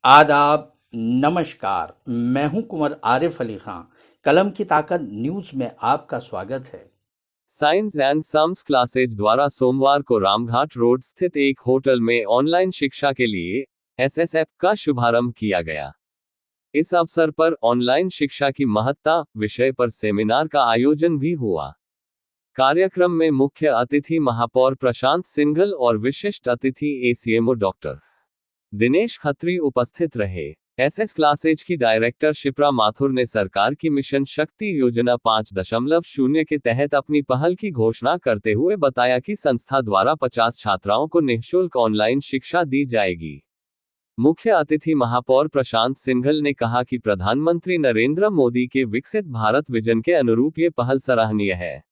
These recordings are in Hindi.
आदाब, नमस्कार। मैं हूं कुंवर आरिफ अली खां। कलम की ताकत न्यूज में आपका स्वागत है। साइंस एंड सम्स क्लासेज द्वारा सोमवार को रामघाट रोड स्थित एक होटल में ऑनलाइन शिक्षा के लिए एसएसएफ का शुभारंभ किया गया। इस अवसर पर ऑनलाइन शिक्षा की महत्ता विषय पर सेमिनार का आयोजन भी हुआ। कार्यक्रम में मुख्य अतिथि महापौर प्रशांत सिंघल और विशिष्ट अतिथि एसीएमओ डॉक्टर दिनेश खत्री उपस्थित रहे। एसएस क्लासेज की डायरेक्टर शिप्रा माथुर ने सरकार की मिशन शक्ति योजना 5.0 के तहत अपनी पहल की घोषणा करते हुए बताया कि संस्था द्वारा 50 छात्राओं को निःशुल्क ऑनलाइन शिक्षा दी जाएगी। मुख्य अतिथि महापौर प्रशांत सिंघल ने कहा कि प्रधानमंत्री नरेंद्र मोदी के विकसित भारत विजन के अनुरूप ये पहल सराहनीय है।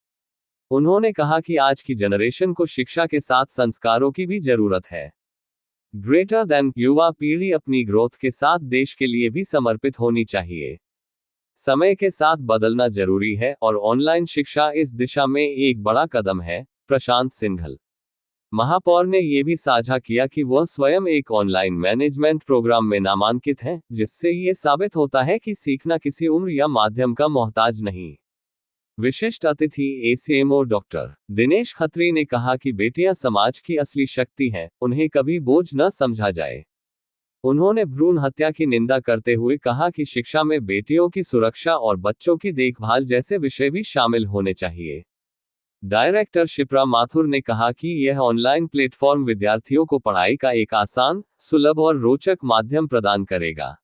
उन्होंने कहा कि आज की जनरेशन को शिक्षा के साथ संस्कारों की भी जरूरत है। ग्रेटर देन युवा पीढ़ी अपनी ग्रोथ के साथ देश के लिए भी समर्पित होनी चाहिए। समय के साथ बदलना जरूरी है और ऑनलाइन शिक्षा इस दिशा में एक बड़ा कदम है। प्रशांत सिंघल महापौर ने यह भी साझा किया कि वह स्वयं एक ऑनलाइन मैनेजमेंट प्रोग्राम में नामांकित हैं, जिससे ये साबित होता है कि सीखना किसी उम्र या माध्यम का मोहताज नहीं। विशिष्ट अतिथि एसीएमओ डॉक्टर दिनेश खत्री ने कहा कि बेटियां समाज की असली शक्ति हैं, उन्हें कभी बोझ न समझा जाए। उन्होंने भ्रूण हत्या की निंदा करते हुए कहा कि शिक्षा में बेटियों की सुरक्षा और बच्चों की देखभाल जैसे विषय भी शामिल होने चाहिए। डायरेक्टर शिप्रा माथुर ने कहा कि यह ऑनलाइन प्लेटफॉर्म विद्यार्थियों को पढ़ाई का एक आसान, सुलभ और रोचक माध्यम प्रदान करेगा।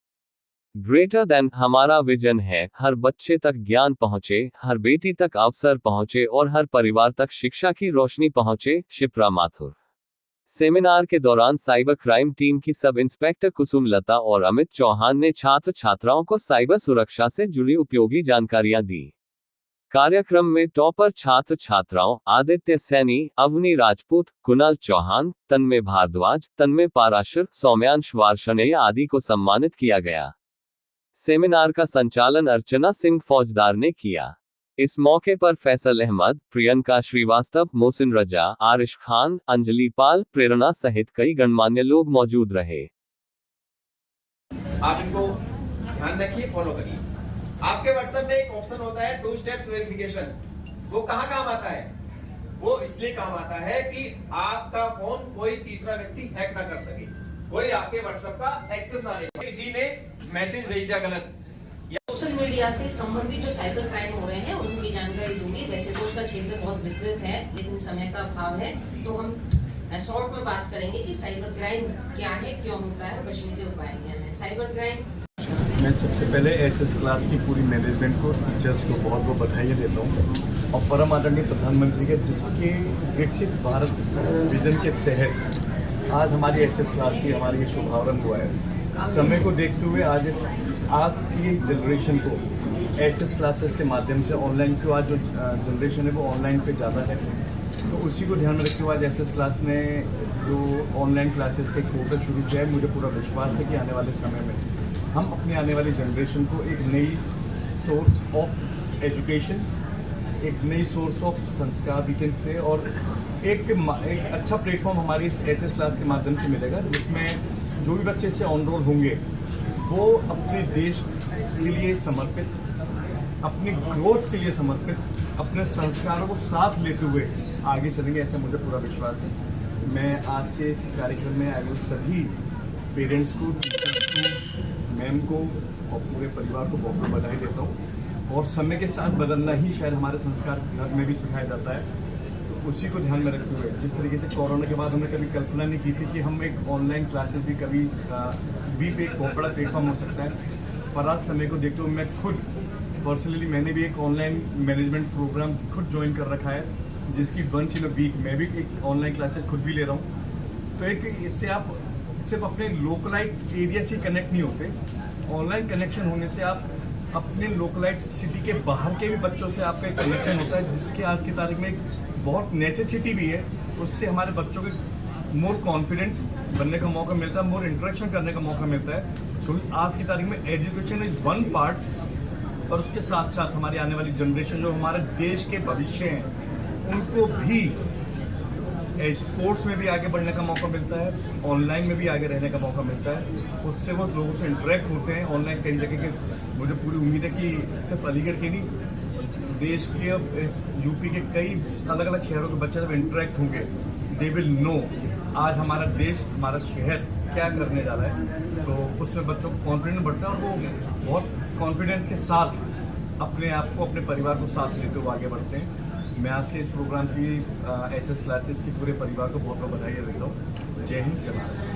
ग्रेटर देन हमारा विजन है, हर बच्चे तक ज्ञान पहुंचे, हर बेटी तक अवसर पहुंचे और हर परिवार तक शिक्षा की रोशनी पहुंचे। शिप्रा माथुर सेमिनार के दौरान साइबर क्राइम टीम की सब इंस्पेक्टर कुसुम लता और अमित चौहान ने छात्र छात्राओं को साइबर सुरक्षा से जुड़ी उपयोगी जानकारियां दी। कार्यक्रम में टॉपर छात्र छात्राओं आदित्य सैनी, अवनी राजपूत, कुणाल चौहान, तन्मय भारद्वाज, तन्मय पाराशर, सौम्यांश वार्षणेय आदि को सम्मानित किया गया। सेमिनार का संचालन अर्चना सिंह फौजदार ने किया। इस मौके पर फैसल अहमद, प्रियंका श्रीवास्तव, मोहसिन रजा, आरिश खान, अंजलि पाल, प्रेरणा सहित कई गणमान्य लोग मौजूद रहे। आप इनको ध्यान रखिए, फॉलो करिए। आपके व्हाट्सएप में एक ऑप्शन होता है 2 स्टेप्स वेरिफिकेशन। वो कहाँ काम आता है? वो इसलिए काम आता है कि आपका फोन कोई तीसरा व्यक्ति हैक ना कर सके, कोई आपके व्हाट्सएप का एक्सेस ना ले, किसी ने मैसेज भेज दिया गलत। सोशल मीडिया से संबंधित जो साइबर क्राइम हो रहे हैं उनकी जानकारी दूंगी। वैसे तो उसका क्षेत्र बहुत विस्तृत है, लेकिन समय का अभाव है, तो हम शॉर्ट में बात करेंगे कि साइबर क्राइम क्या है, क्यों होता है, बचने के उपाय क्या है। साइबर क्राइम, मैं सबसे पहले एसएस क्लास की पूरी मैनेजमेंट को, टीचर्स को बहुत बहुत बधाई देता हूँ और परम आदरणीय प्रधानमंत्री के जिसके विकसित भारत विजन के तहत आज हमारी एसएस क्लास की हमारी ये शुभारंभ हुआ है। समय को देखते हुए आज की जनरेशन को एसएस क्लासेस के माध्यम से ऑनलाइन की आज जो जनरेशन है वो ऑनलाइन पे ज़्यादा है, तो उसी को ध्यान में रखते हुए आज एसएस क्लास ने जो ऑनलाइन क्लासेस का एक पोर्टल शुरू किया है। मुझे पूरा विश्वास है कि आने वाले समय में हम अपनी आने वाली जनरेशन को एक नई सोर्स ऑफ एजुकेशन, एक नई सोर्स ऑफ संस्कार वीकेंड से और एक अच्छा प्लेटफॉर्म हमारी इस एसएस क्लास के माध्यम से मिलेगा, जिसमें जो भी बच्चे इससे ऑनरोल होंगे वो अपने देश के लिए समर्पित, अपनी ग्रोथ के लिए समर्पित, अपने संस्कारों को साथ लेते हुए आगे चलेंगे, ऐसा मुझे पूरा विश्वास है। मैं आज के इस कार्यक्रम में आए सभी पेरेंट्स को, टीचर्स को, मैम को और पूरे परिवार को बहुत बहुत बधाई देता हूँ। और समय के साथ बदलना ही शायद हमारे संस्कार घर में भी सिखाया जाता है, तो उसी को ध्यान में रखते हुए जिस तरीके से कोरोना के बाद हमने कभी कल्पना नहीं की थी कि हम एक ऑनलाइन क्लासेस भी कभी भी एक बहुत बड़ा प्लेटफॉर्म हो सकता है, पर आज समय को देखते हुए मैं खुद पर्सनली मैंने भी एक ऑनलाइन मैनेजमेंट प्रोग्राम खुद ज्वाइन कर रखा है, जिसकी वंस इन अ वीक मैं भी एक ऑनलाइन क्लासेस खुद भी ले रहा हूँ। तो एक इससे आप सिर्फ अपने लोकलाइट एरिया से कनेक्ट नहीं होते, ऑनलाइन कनेक्शन होने से आप अपने लोकलाइट सिटी के बाहर के भी बच्चों से आपका एक कनेक्शन होता है, जिसके आज की तारीख में एक बहुत नेसेसिटी भी है। उससे हमारे बच्चों को मोर कॉन्फिडेंट बनने का मौका मिलता है, मोर इंटरेक्शन करने का मौका मिलता है। तो आज की तारीख में एजुकेशन इज़ वन पार्ट, और उसके साथ साथ हमारी आने वाली जनरेशन जो हमारे देश के भविष्य हैं उनको भी स्पोर्ट्स में भी आगे बढ़ने का मौका मिलता है, ऑनलाइन में भी आगे रहने का मौका मिलता है। उससे वो लोगों से इंटरेक्ट होते हैं ऑनलाइन कई जगह के। मुझे पूरी उम्मीद है कि सिर्फ अलीगढ़ के नहीं, देश के अब इस यूपी के कई अलग अलग शहरों के बच्चे जब इंटरेक्ट होंगे, दे विल नो आज हमारा देश, हमारा शहर क्या करने जा रहा है। तो उसमें बच्चों को कॉन्फिडेंस बढ़ता है और वो बहुत कॉन्फिडेंस के साथ अपने आप को, अपने परिवार को साथ लेते हुए आगे बढ़ते हैं। मैं आज के इस प्रोग्राम की एसएस क्लासेस के पूरे परिवार को बहुत बहुत बधाई देता हूँ। जय हिंद, जय भारत।